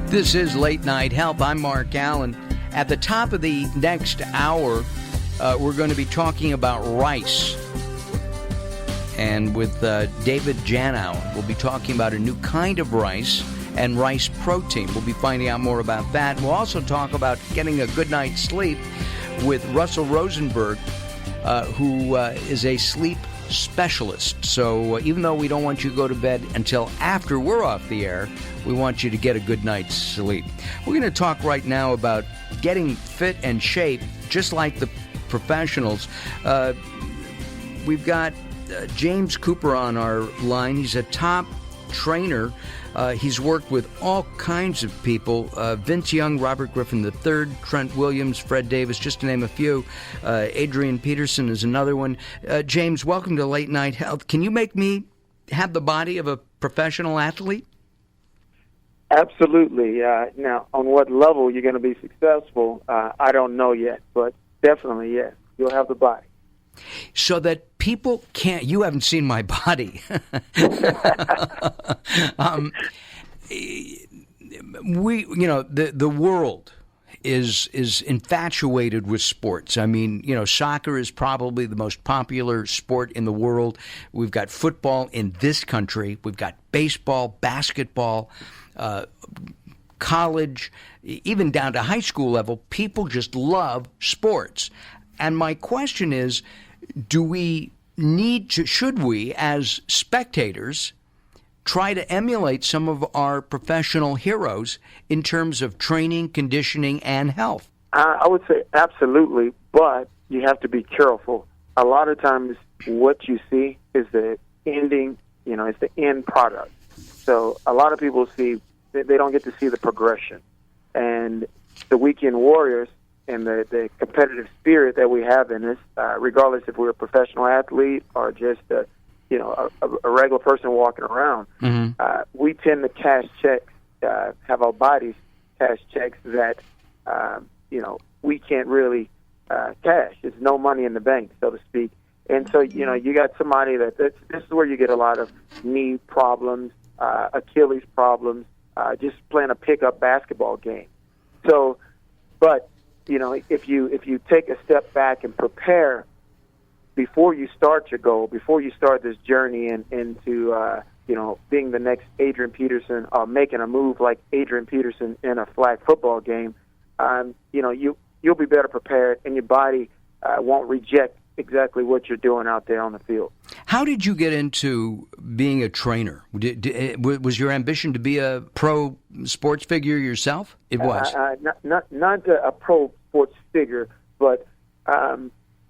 This is Late Night Help. I'm Mark Alyn. At the top of the next hour, we're going to be talking about rice. And with David Janow, we'll be talking about a new kind of rice and rice protein. We'll be finding out more about that. We'll also talk about getting a good night's sleep with Russell Rosenberg, who is a sleep specialist. So even though we don't want you to go to bed until after we're off the air, we want you to get a good night's sleep. We're going to talk right now about getting fit and shape, just like the professionals. We've got James Cooper on our line. He's a top trainer. He's worked with all kinds of people. Vince Young, Robert Griffin III, Trent Williams, Fred Davis, just to name a few. Adrian Peterson is another one. James, welcome to Late Night Health. Can you make me have the body of a professional athlete? Absolutely. Now, on what level you're going to be successful, I don't know yet, but definitely, yes, you'll have the body. So that people can't. You haven't seen my body. The world is infatuated with sports. I mean, soccer is probably the most popular sport in the world. We've got football in this country. We've got baseball, basketball, college, even down to high school level. People just love sports. And my question is, should we, as spectators, try to emulate some of our professional heroes in terms of training, conditioning, and health? I would say absolutely, but you have to be careful. A lot of times what you see is the ending, it's the end product. So a lot of people they don't get to see the progression. And the weekend warriors and the competitive spirit that we have in us, regardless if we're a professional athlete or just a regular person walking around, we tend to cash checks, have our bodies cash checks that we can't really cash. There's no money in the bank, so to speak. And so you got somebody this is where you get a lot of knee problems, Achilles problems, just playing a pickup basketball game. So, but if you take a step back and prepare before you start your goal, before you start this journey into being the next Adrian Peterson or making a move like Adrian Peterson in a flag football game, you'll be better prepared, and your body won't reject exactly what you're doing out there on the field. How did you get into being a trainer? Was your ambition to be a pro sports figure yourself? It was. Not a pro sports figure, but I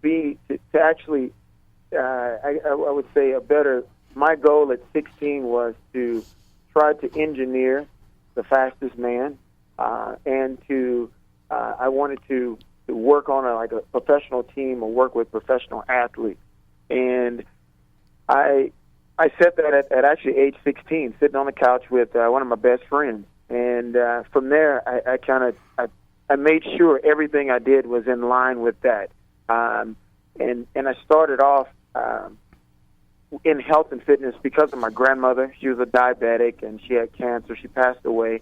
would say my goal at 16 was to try to engineer the fastest man, and I wanted to work on a professional team or work with professional athletes. And I said that at actually age 16, sitting on the couch with one of my best friends. And from there, I made sure everything I did was in line with that. And I started off in health and fitness because of my grandmother. She was a diabetic, and she had cancer. She passed away.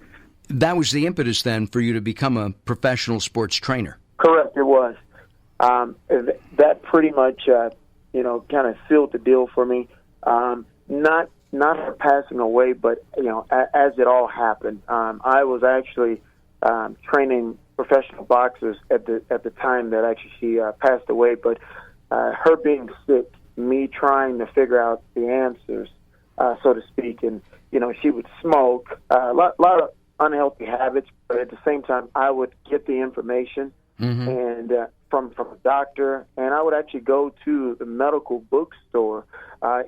That was the impetus then for you to become a professional sports trainer. Correct, it was. That pretty much, kind of sealed the deal for me. Not her passing away, but as it all happened, I was actually training professional boxers at the time that actually she passed away. But her being sick, me trying to figure out the answers, so to speak, and she would smoke, a lot of unhealthy habits, but at the same time, I would get the information. And from a doctor, and I would actually go to the medical bookstore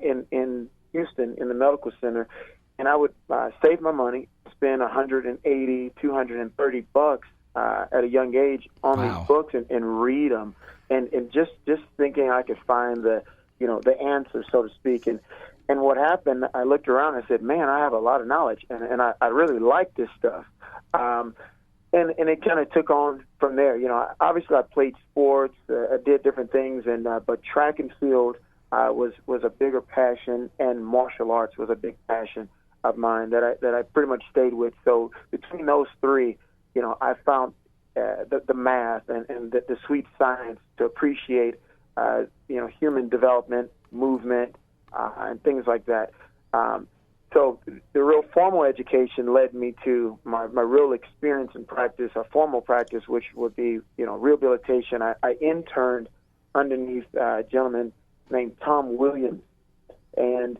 in Houston in the medical center, and I would save my money, spend $180, $230 at a young age on these books and read them, and just thinking I could find the answer, so to speak. And what happened, I looked around and I said, man, I have a lot of knowledge, and I really like this stuff. And it kind of took on from there. Obviously I played sports, I did different things, but track and field was a bigger passion, and martial arts was a big passion. of mine that I pretty much stayed with. So between those three, I found the math and the sweet science to appreciate, human development, movement, and things like that. So the real formal education led me to my real experience in practice, or formal practice, which would be, rehabilitation. I interned underneath a gentleman named Trent Williams, and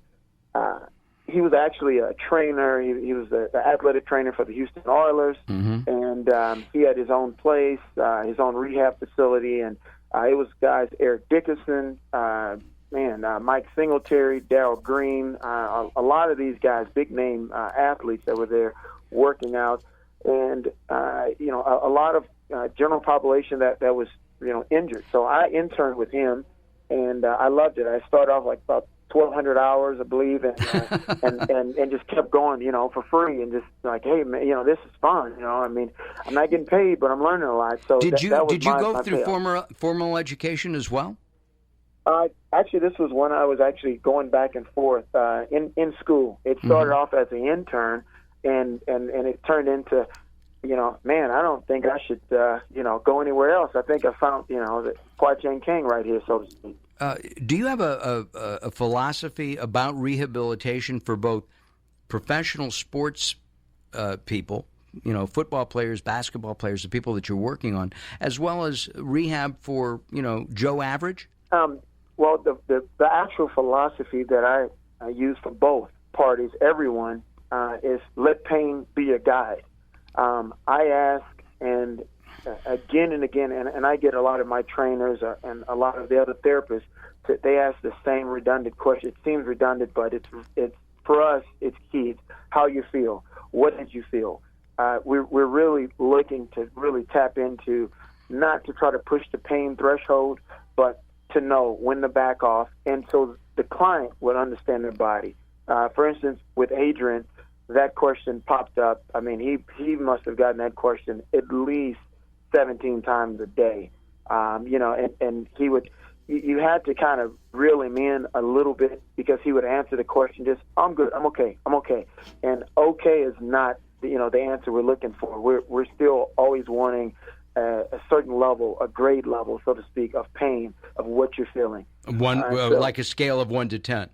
he was actually a trainer. He was the athletic trainer for the Houston Oilers, and he had his own place, his own rehab facility, and it was guys Eric Dickerson, Mike Singletary, Darryl Green, a lot of these guys, big name athletes that were there working out, and a lot of general population that was injured. So I interned with him, and I loved it. I started off like about 1,200 hours, I believe, and just kept going, for free, and just like, hey, man, this is fun. I mean, I'm not getting paid, but I'm learning a lot. So did you go through payoff. formal education as well? Actually, this was when I was actually going back and forth in school. It started off as an intern, and it turned into, man, I don't think I should, go anywhere else. I think I found, the Kwai-Chang King right here, so to speak. Do you have a philosophy about rehabilitation for both professional sports people, football players, basketball players, the people that you're working on, as well as rehab for, Joe Average? Well, the actual philosophy that I use for both parties, everyone, is let pain be your guide. I ask, and again and again, and I get a lot of my trainers and a lot of the other therapists, that they ask the same redundant question. It seems redundant, but it's for us, it's key. It's how you feel. What did you feel? We're really looking to really tap into, not to try to push the pain threshold, but to know when to back off, and so the client would understand their body. For instance, with Adrian, that question popped up. I mean, he must have gotten that question at least 17 times a day. And he would, you had to kind of reel him in a little bit, because he would answer the question just, I'm good, I'm okay. And okay is not, the answer we're looking for. We're still always wanting a certain level, a grade level, so to speak, of pain, of what you're feeling. Like a scale of 1 to 10.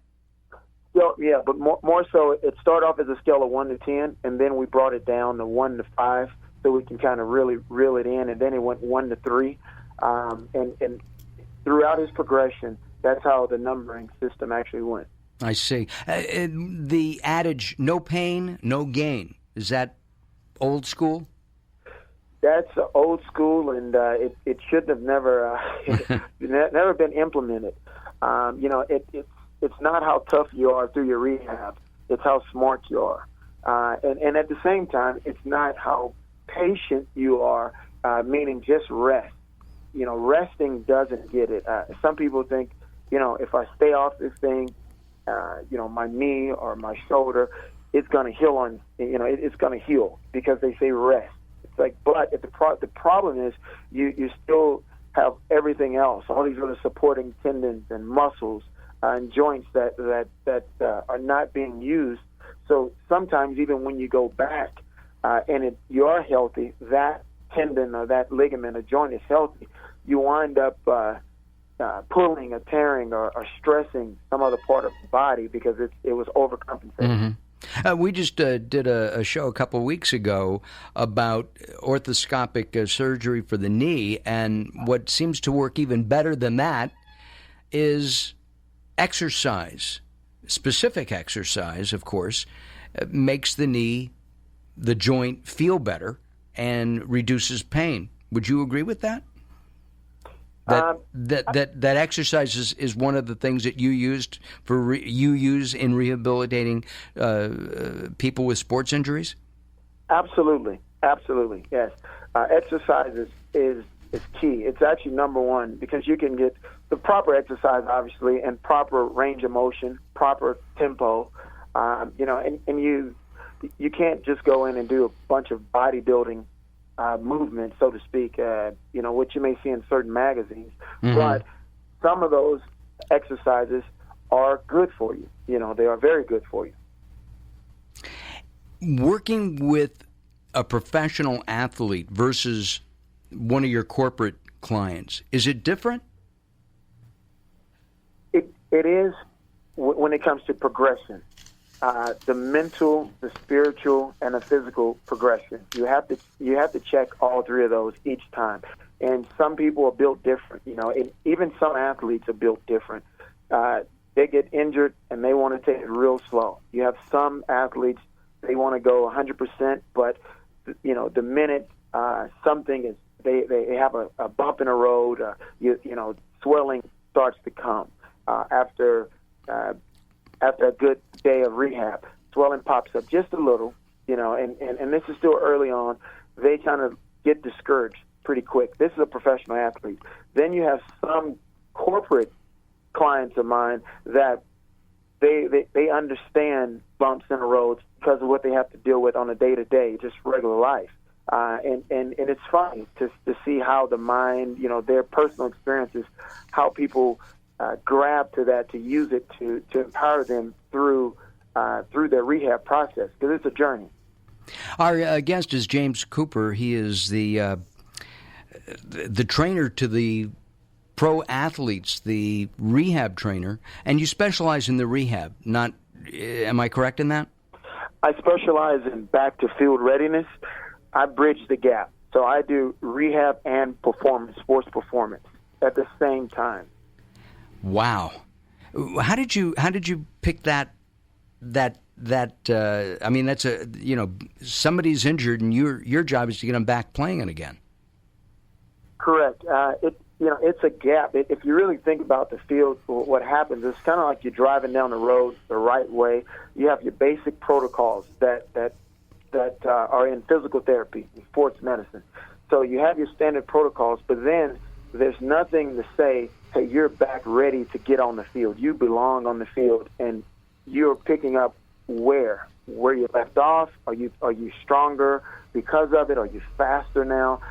Yeah, but more so, it started off as a scale of 1 to 10, and then we brought it down to 1 to 5, so we can kind of really reel it in, and then it went 1 to 3. And throughout his progression, that's how the numbering system actually went. I see. The adage, no pain, no gain, is that old school? That's old school, and it shouldn't have never been implemented. It's not how tough you are through your rehab. It's how smart you are. And at the same time, it's not how patient you are, meaning just rest. Resting doesn't get it. Some people think, if I stay off this thing, my knee or my shoulder, it's going to heal it's going to heal, because they say rest. It's like, but the problem is you still have everything else, all these other supporting tendons and muscles and joints that are not being used. So sometimes even when you go back and you are healthy, that tendon or that ligament or joint is healthy, you wind up pulling or tearing or stressing some other part of the body because it was overcompensating. We just did a show a couple of weeks ago about orthoscopic surgery for the knee, and what seems to work even better than that is exercise. Specific exercise, of course, makes the knee, the joint, feel better and reduces pain. Would you agree with that? That exercise is one of the things that you used you use in rehabilitating people with sports injuries? Absolutely, yes. Exercise is key. It's actually number one, because you can get the proper exercise, obviously, and proper range of motion, proper tempo. And you can't just go in and do a bunch of bodybuilding movement, so to speak, what you may see in certain magazines. But some of those exercises are good for you. They are very good for you. Working with a professional athlete versus one of your corporate clients, is it different? It is when it comes to progression. The mental, the spiritual, and the physical progression. You have to check all three of those each time. And some people are built different, and even some athletes are built different. They get injured and they want to take it real slow. You have some athletes, they want to go 100%, but the minute something is, they have a bump in the road, swelling starts to come after a good day of rehab. Swelling pops up just a little, and this is still early on. They kind of get discouraged pretty quick. This is a professional athlete. Then you have some corporate clients of mine that they understand bumps in the roads because of what they have to deal with on a day-to-day, just regular life. And it's funny to see how the mind, their personal experiences, how people grab to that, to use it to empower them through their rehab process, because it's a journey. Our guest is James Cooper. He is the trainer to the pro athletes, the rehab trainer, and you specialize in the rehab. Not, am I correct in that? I specialize in back to field readiness. I bridge the gap, so I do rehab and performance, sports performance at the same time. Wow, how did you pick that? I mean, that's somebody's injured, and your job is to get them back playing it again. Correct. It's a gap. If you really think about the field, what happens is kind of like you're driving down the road the right way. You have your basic protocols that are in physical therapy, in sports medicine. So you have your standard protocols, but then there's nothing to say, hey, you're back ready to get on the field. You belong on the field, and you're picking up where you left off. Are you stronger because of it? Are you faster now?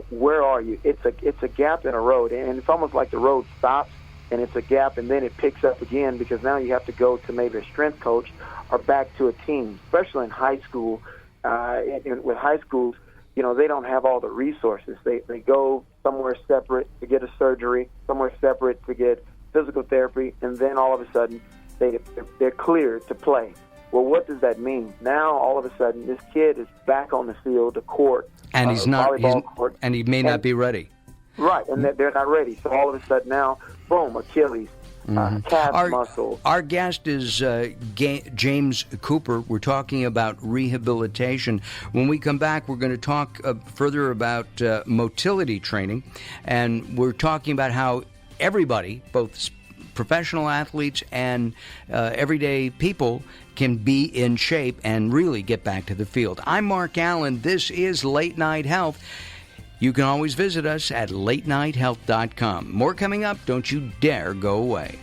Where are you? It's a gap in a road, and it's almost like the road stops, and it's a gap, and then it picks up again, because now you have to go to maybe a strength coach or back to a team, especially in high school. With high schools, they don't have all the resources. They go somewhere separate to get a surgery, somewhere separate to get physical therapy, and then all of a sudden they're cleared to play. Well, what does that mean? Now, all of a sudden, this kid is back on the field, the court, and court, and he may not be ready. Right, and they're not ready. So all of a sudden now, boom, Achilles, calf muscle. Our guest is James Cooper. We're talking about rehabilitation. When we come back, we're going to talk further about motility training, and we're talking about how everybody, both professional athletes and everyday people, can be in shape and really get back to the field. I'm Mark Alyn. This is Late Night Health. You can always visit us at latenighthealth.com. More coming up. Don't you dare go away.